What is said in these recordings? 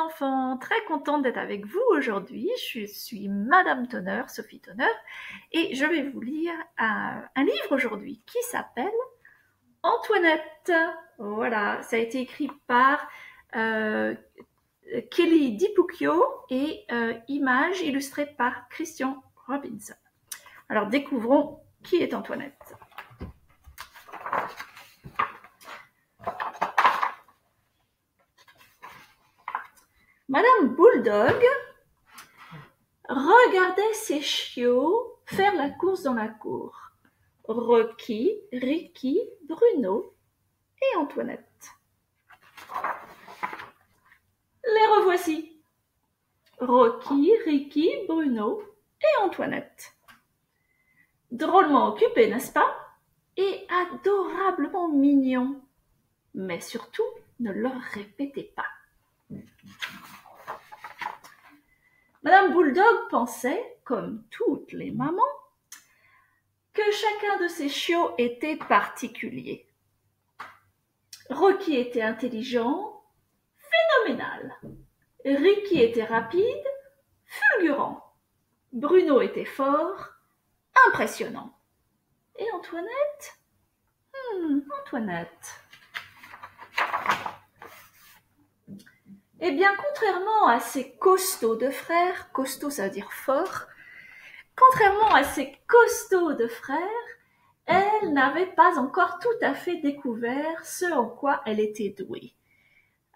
enfants, très contente d'être avec vous aujourd'hui. Je suis Madame Tonnerre, Sophie Tonnerre, et je vais vous lire un livre aujourd'hui qui s'appelle Antoinette. Voilà, ça a été écrit par Kelly DiPucchio et images illustrées par Christian Robinson. Alors découvrons qui est Antoinette. Madame Bulldog regardait ses chiots faire la course dans la cour. Rocky, Ricky, Bruno et Antoinette. Les revoici. Rocky, Ricky, Bruno et Antoinette. Drôlement occupés, n'est-ce pas? Et adorablement mignons. Mais surtout, ne leur répétez pas. Madame Bulldog pensait, comme toutes les mamans, que chacun de ses chiots était particulier. Rocky était intelligent, phénoménal. Ricky était rapide, fulgurant. Bruno était fort, impressionnant. Et Antoinette? Antoinette. Eh bien, contrairement à ses costauds de frères, costaud ça veut dire fort, contrairement à ses costauds de frères, elle n'avait pas encore tout à fait découvert ce en quoi elle était douée,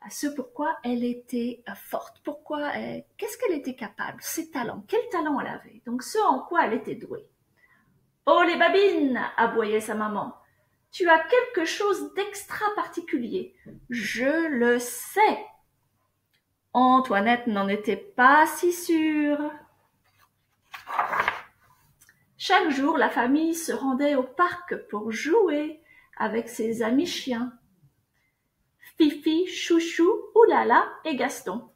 ce pourquoi elle était forte, qu'est-ce qu'elle était capable, ses talents, quel talent elle avait, donc ce en quoi elle était douée. « Oh les babines !» aboyait sa maman. « Tu as quelque chose d'extra particulier. Je le sais. » Antoinette n'en était pas si sûre. Chaque jour, la famille se rendait au parc pour jouer avec ses amis chiens. Fifi, Chouchou, Oulala et Gaston.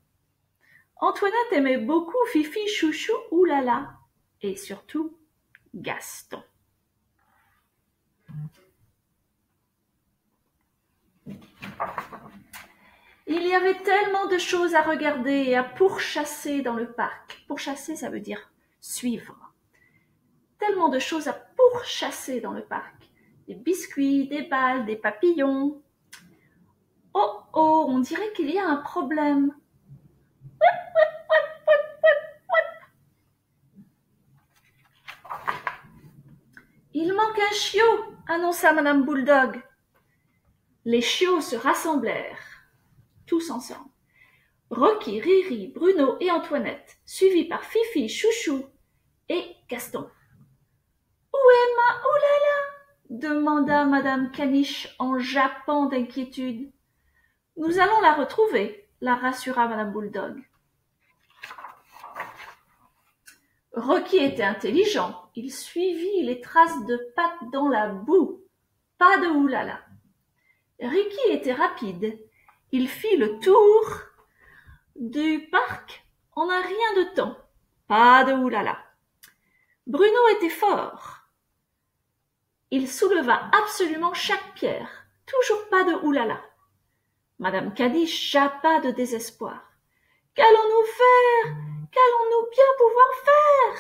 Antoinette aimait beaucoup Fifi, Chouchou, Oulala et surtout Gaston. Il y avait tellement de choses à regarder et à pourchasser dans le parc. Pourchasser, ça veut dire suivre. Tellement de choses à pourchasser dans le parc. Des biscuits, des balles, des papillons. Oh, oh, on dirait qu'il y a un problème. Il manque un chiot, annonça Madame Bulldog. Les chiots se rassemblèrent, tous ensemble. Rocky, Riri, Bruno et Antoinette, suivis par Fifi, Chouchou et Gaston. « Où est ma Oulala ?» demanda Madame Caniche en jappant d'inquiétude. « Nous allons la retrouver, » la rassura Madame Bulldog. Rocky était intelligent, il suivit les traces de pattes dans la boue, pas de Oulala. Ricky était rapide, il fit le tour du parc en un rien de temps, pas de Oulala. Bruno était fort, il souleva absolument chaque pierre, toujours pas de Oulala. Madame Caniche jappa de désespoir. « Qu'allons-nous faire ? Qu'allons-nous bien pouvoir faire ?»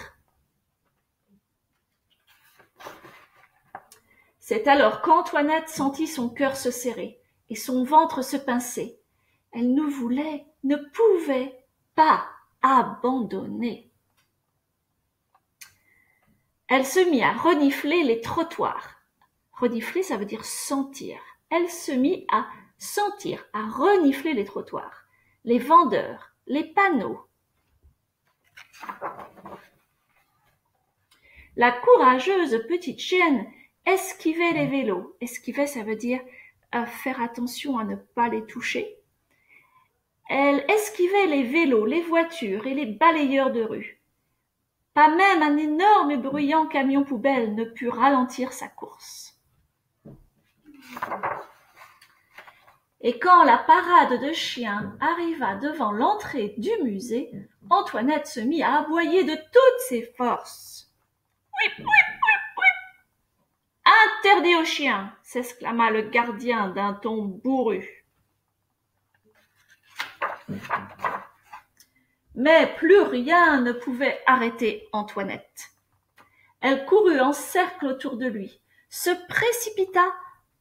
C'est alors qu'Antoinette sentit son cœur se serrer et son ventre se pincer. Elle ne pouvait pas abandonner. Elle se mit à renifler les trottoirs. Renifler, ça veut dire sentir. Elle se mit à sentir, à renifler les trottoirs, les vendeurs, les panneaux. La courageuse petite chienne esquivait les vélos. Esquiver, ça veut dire faire attention à ne pas les toucher. Elle esquivait les vélos, les voitures et les balayeurs de rue. Pas même un énorme et bruyant camion poubelle ne put ralentir sa course. Et quand la parade de chiens arriva devant l'entrée du musée, Antoinette se mit à aboyer de toutes ses forces. « Ouip, ouip, ouip, ouip !»« Interdit aux chiens !» s'exclama le gardien d'un ton bourru. Mais plus rien ne pouvait arrêter Antoinette. Elle courut en cercle autour de lui, se précipita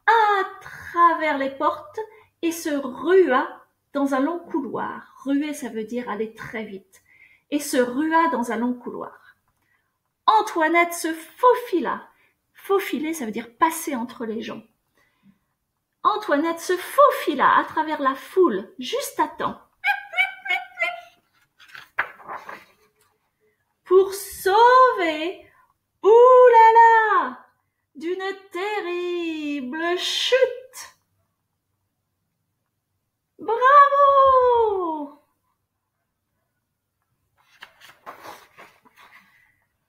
à travers les portes et se rua dans un long couloir. Ruer, ça veut dire aller très vite. Et se rua dans un long couloir. Antoinette se faufila. Faufiler, ça veut dire passer entre les gens. Antoinette se faufila à travers la foule, juste à temps, pour sauver, oulala, d'une terrible chute. Bravo!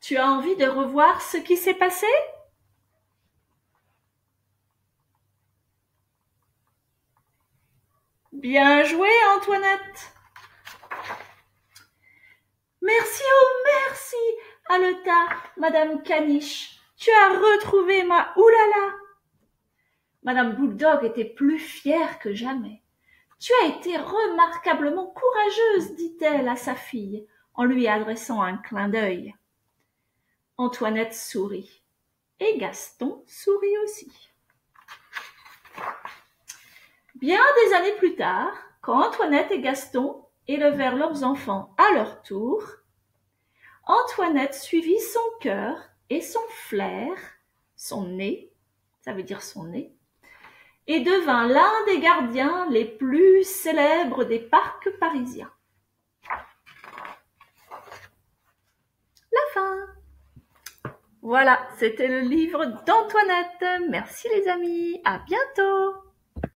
Tu as envie de revoir ce qui s'est passé? Bien joué, Antoinette. Merci, oh merci, haleta Madame Caniche. Tu as retrouvé ma oulala. Madame Bulldog était plus fière que jamais. Tu as été remarquablement courageuse, dit-elle à sa fille, en lui adressant un clin d'œil. Antoinette sourit, et Gaston sourit aussi. Bien des années plus tard, quand Antoinette et Gaston élevèrent leurs enfants à leur tour, Antoinette suivit son cœur et son flair, son nez, ça veut dire son nez, et devint l'un des gardiens les plus célèbres des parcs parisiens. La fin. Voilà, c'était le livre d'Antoinette. Merci les amis, à bientôt.